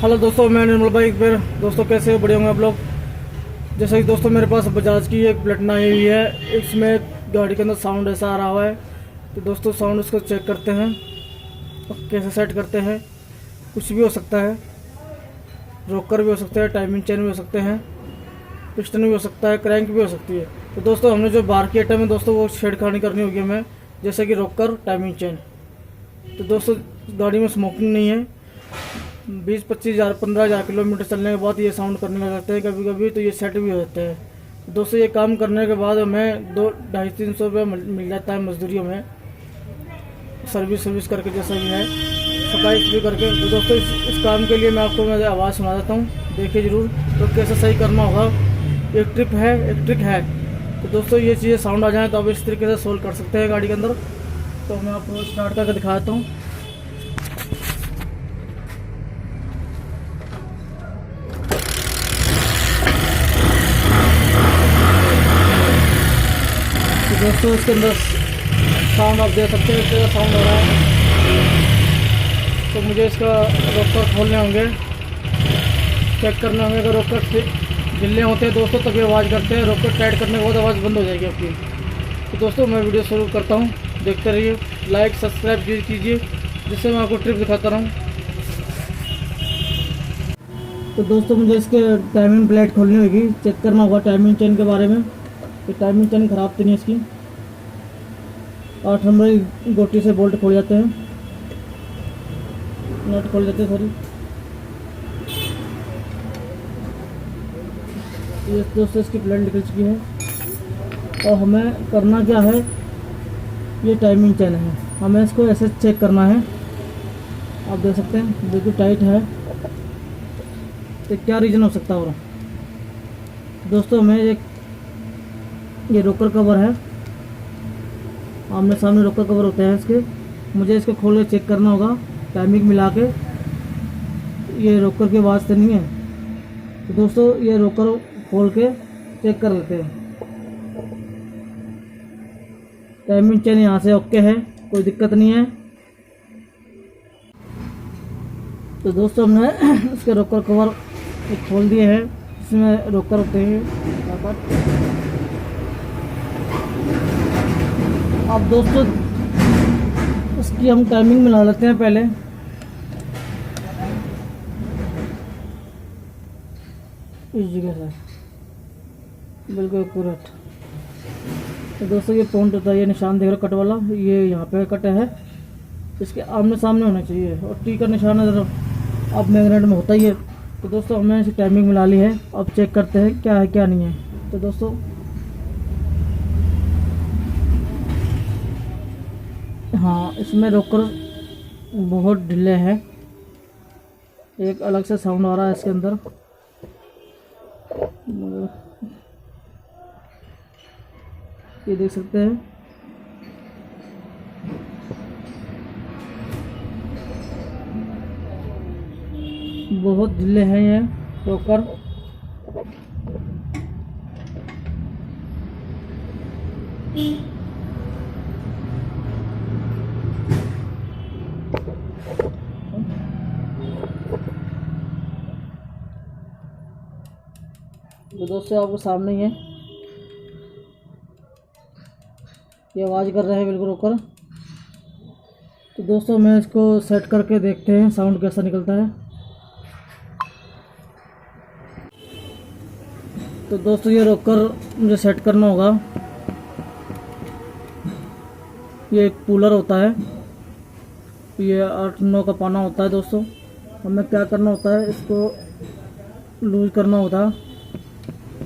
Hello दोस्तों, मैं निर्मल भाई एक बार। दोस्तों कैसे हो, बढ़िया होंगे आप लोग। जैसे कि दोस्तों मेरे पास बजाज की एक प्लेटिना आई हुई है। इसमें गाड़ी के अंदर साउंड ऐसा आ रहा हुआ है। तो दोस्तों साउंड उसको चेक करते हैं और कैसे सेट करते हैं। कुछ भी हो सकता है, रोकर भी हो सकता है, टाइमिंग चेन भी हो सकते हैं, पिस्टन भी हो सकता है, क्रैंक भी हो सकती है। तो दोस्तों हमने जो बाहर की आइटम है दोस्तों वो छेड़खानी करनी होगी हमें, जैसे कि रोकर, टाइमिंग चेन। तो दोस्तों गाड़ी में स्मोकिंग नहीं है। 20-25 हज़ार 15 हज़ार किलोमीटर चलने के बाद ये साउंड करने लग जाते हैं कभी कभी, तो ये सेट भी हो जाते हैं। तो दोस्तों ये काम करने के बाद हमें 200-250-300 रुपये मिल जाता है मजदूरी में, सर्विस करके जैसा भी है, सफाई भी करके। तो दोस्तों इस काम के लिए मैं आपको मैं आवाज़ सुना देता हूँ, देखिए ज़रूर तो कैसे सही करना होगा। एक ट्रिक है। तो दोस्तों ये चीज़ें साउंड आ जाए तो आप इस तरीके से सोल्व कर सकते हैं गाड़ी के अंदर। तो मैं आपको स्टार्ट करके दिखा देता हूँ। तो दोस्तों इसके अंदर साउंड आप देख सकते हैं, इसका साउंड हो रहा है। तो मुझे इसका रोकर खोलने होंगे, चेक करने होंगे। अगर रोकर ढीले होते हैं दोस्तों तभी आवाज़ करते हैं, रोकर टाइट करने के बाद आवाज़ बंद हो जाएगी आपकी। तो दोस्तों मैं वीडियो शुरू करता हूँ, देखते रहिए। लाइक सब्सक्राइब कीजिए जिससे मैं आपको ट्रिप दिखाता रहूँ। तो दोस्तों मुझे इसके टाइमिंग प्लेट खोलनी होगी, चेक करना होगा टाइमिंग चेन के बारे में। तो टाइमिंग चेन ख़राब तो नहीं इसकी। 8 नंबर की गोटी से बोल्ट खोल जाते हैं, नट खोल जाते हैं सॉरी। ये दोस्तों इसकी प्लेट निकल चुकी है। और हमें करना क्या है, ये टाइमिंग चेन है, हमें इसको ऐसे चेक करना है। आप देख सकते हैं बिल्कुल टाइट है। तो क्या रीज़न हो सकता है और दोस्तों हमें ये रोकर कवर है, आमने सामने रोकर कवर होते हैं इसके। मुझे इसको खोल के चेक करना होगा टाइमिंग मिला के, ये रोकर के आवाज़ से नहीं है। तो दोस्तों ये रोकर खोल के चेक कर लेते हैं। टाइमिंग चेन यहाँ से ओके है, कोई दिक्कत नहीं है। तो दोस्तों हमने इसके रोकर कवर खोल दिए हैं, इसमें रोकर होते हैं। अब दोस्तों इसकी हम टाइमिंग मिला लेते हैं पहले। इस जगह से बिल्कुल एक्यूरेट। तो दोस्तों ये पॉइंट होता है, ये निशान देख रहे हो कट वाला, ये यहाँ पे कट है, इसके आमने सामने होना चाहिए। और टी का निशान है अब मैग्नेट में होता ही है। तो दोस्तों हमने इसी टाइमिंग मिला ली है, अब चेक करते हैं क्या है क्या नहीं है। तो दोस्तों हाँ, इसमें रोकर बहुत ढीले हैं, एक अलग से साउंड आ रहा है इसके अंदर। ये देख सकते हैं बहुत ढीले हैं ये रोकर। तो दोस्तों आपको सामने ही है, ये आवाज़ कर रहे हैं बिल्कुल रोकर। तो दोस्तों मैं इसको सेट करके देखते हैं साउंड कैसा निकलता है। तो दोस्तों ये रोकर मुझे सेट करना होगा। ये एक कूलर होता है, ये 8-9 का पाना होता है। दोस्तों हमें क्या करना होता है, इसको लूज करना होता है।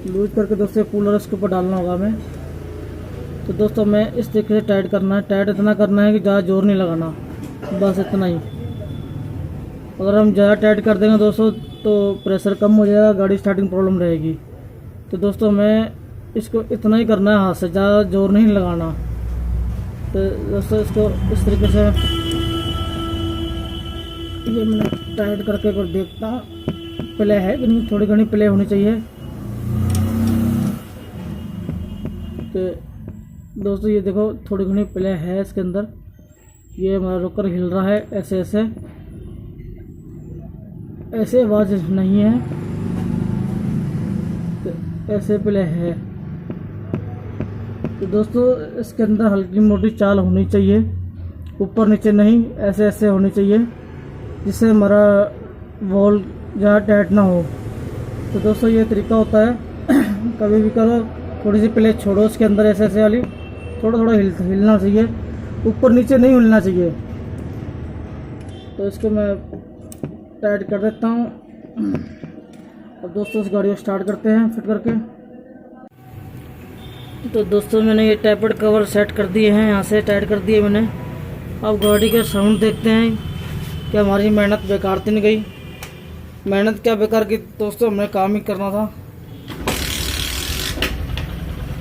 लूज करके दोस्तों कूलर इसके ऊपर डालना होगा हमें। तो दोस्तों मैं इस तरीके से टाइट करना है, टाइट इतना करना है कि ज़्यादा जोर नहीं लगाना, बस इतना ही। अगर हम ज़्यादा टाइट कर देंगे दोस्तों तो प्रेशर कम हो जाएगा, गाड़ी स्टार्टिंग प्रॉब्लम रहेगी। तो दोस्तों मैं इसको इतना ही करना है, हाथ से ज़्यादा जोर नहीं लगाना। तो दोस्तों इसको इस तरीके से ये मैं टाइट करके कर देखता हूँ प्ले है कि नहीं, थोड़ी घनी प्ले होनी चाहिए। तो दोस्तों ये देखो थोड़ी घनी प्ले है इसके अंदर, ये हमारा रोकर हिल रहा है ऐसे ऐसे। ऐसे आवाज़ नहीं है, तो ऐसे प्ले है। तो दोस्तों इसके अंदर हल्की मोटी चाल होनी चाहिए, ऊपर नीचे नहीं, ऐसे ऐसे होनी चाहिए जिससे हमारा वॉल ज़्यादा टाइट ना हो। तो दोस्तों ये तरीका होता है। कभी भी करो, थोड़ी सी प्ले छोड़ो उसके अंदर, ऐसे ऐसे वाली थोड़ा थोड़ा हिलना चाहिए, ऊपर नीचे नहीं हिलना चाहिए। तो इसको मैं टाइट कर देता हूँ। अब दोस्तों इस गाड़ी को स्टार्ट करते हैं फिट करके। तो दोस्तों मैंने ये टैपर्ड कवर सेट कर दिए हैं, यहाँ से टाइट कर दिए मैंने। अब गाड़ी का साउंड देखते हैं कि हमारी मेहनत बेकार तो नहीं गई। मेहनत क्या बेकार की दोस्तों, हमने काम ही करना था।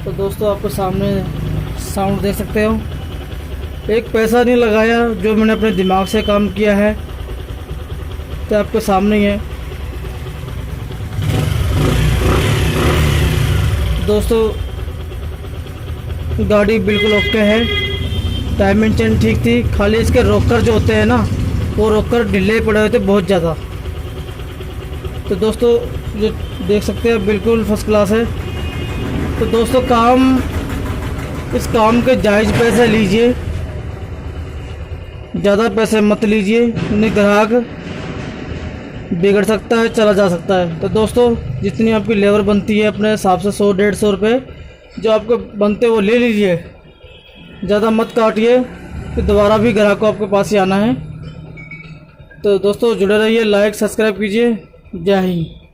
तो दोस्तों आपके सामने साउंड देख सकते हो, एक पैसा नहीं लगाया, जो मैंने अपने दिमाग से काम किया है, तो आपके सामने ही है। दोस्तों गाड़ी बिल्कुल ओके है, टाइमिंग चेन ठीक थी, खाली इसके रोकर जो होते हैं ना, वो रोकर ढीले पड़े हुए थे बहुत ज़्यादा। तो दोस्तों जो देख सकते हैं बिल्कुल फर्स्ट क्लास है। तो दोस्तों इस काम के जायज़ पैसे लीजिए, ज़्यादा पैसे मत लीजिए, नहीं ग्राहक बिगड़ सकता है, चला जा सकता है। तो दोस्तों जितनी आपकी लेबर बनती है अपने हिसाब से 100-150 रुपये जो आपको बनते वो ले लीजिए, ज़्यादा मत काटिए, फिर दोबारा भी ग्राहक को आपके पास ही आना है। तो दोस्तों जुड़े रहिए, लाइक सब्सक्राइब कीजिए। जय हिंद।